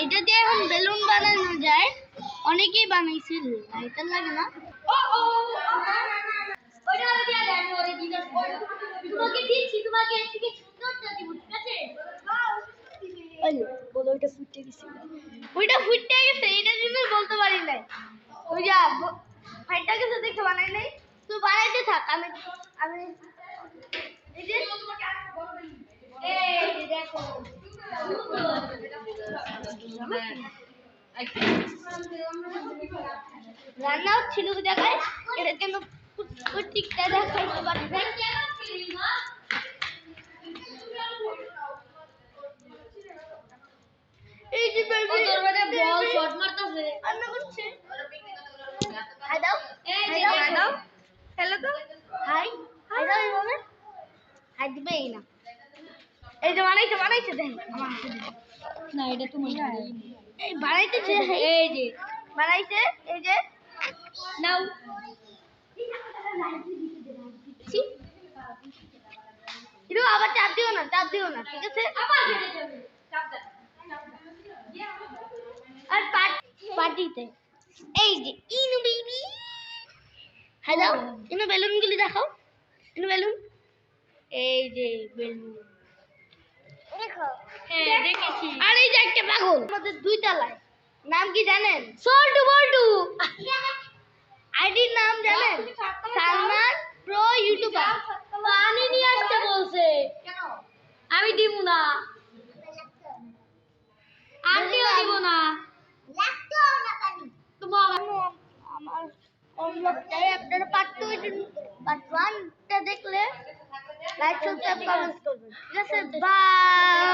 এটা দিয়ে এখন বেলুন বানানো যায়, অনেকেই বানাইছিল, এটা লাগে না। তোমাকে দিচ্ছি, তোমাকে এর থেকে সুন্দরটা দিব, ঠিক আছে? বলো ওইটা ফুটে গেছে, ওইটা ফুটে গেছে, এটার জন্য বলতে পারি নাই। ওই যা ফাইটটা গেছে দেখে বানাই নাই, তুই বানাইতে থাক। আমি আমি এই যে এই দেখো রান্না হচ্ছিল জায়গায়, এটার জন্য প্রত্যেকটা দেখাইতে পারি না। এই যে বল শট মারতেছে, রান্না করছে। হাই দাও, হাই দাও, হ্যালো দাও, হাই হাই দাও, এইভাবে হাই দিবে না। এই যে বানাইছে দেন আমার হাতে না, এটা তো মনে হয় এই বানাইতেছে, এই যে বানাইছে, এই যে নাও কিন্তু আবার চাপ দিও না, ঠিক আছে? আর পার্টিতে এই যে ইনু বেবি, হ্যালো ইনু বেলুন গুলি দেখাও, ইনু বেলুন, এই যে বেলুন দেখো, হ্যাঁ দেখেছি। আর এই যে একটা পাগল আমাদের দুই তলায়, নাম কি জানেন? সল্টু বল্টু। আইডির নাম জানেন? Salman pro YouTuber. পানি নিয়ে আসতে বলছে, আমি দিব না, আমিও দিব না, লাগতো না পানি তোমার। আমার অনুরোধটাই আপনারা পার্ট 1টা দেখলে লাইক সাবস্ক্রাইব কমেন্ট করবেন, ঠিক আছে? বাই।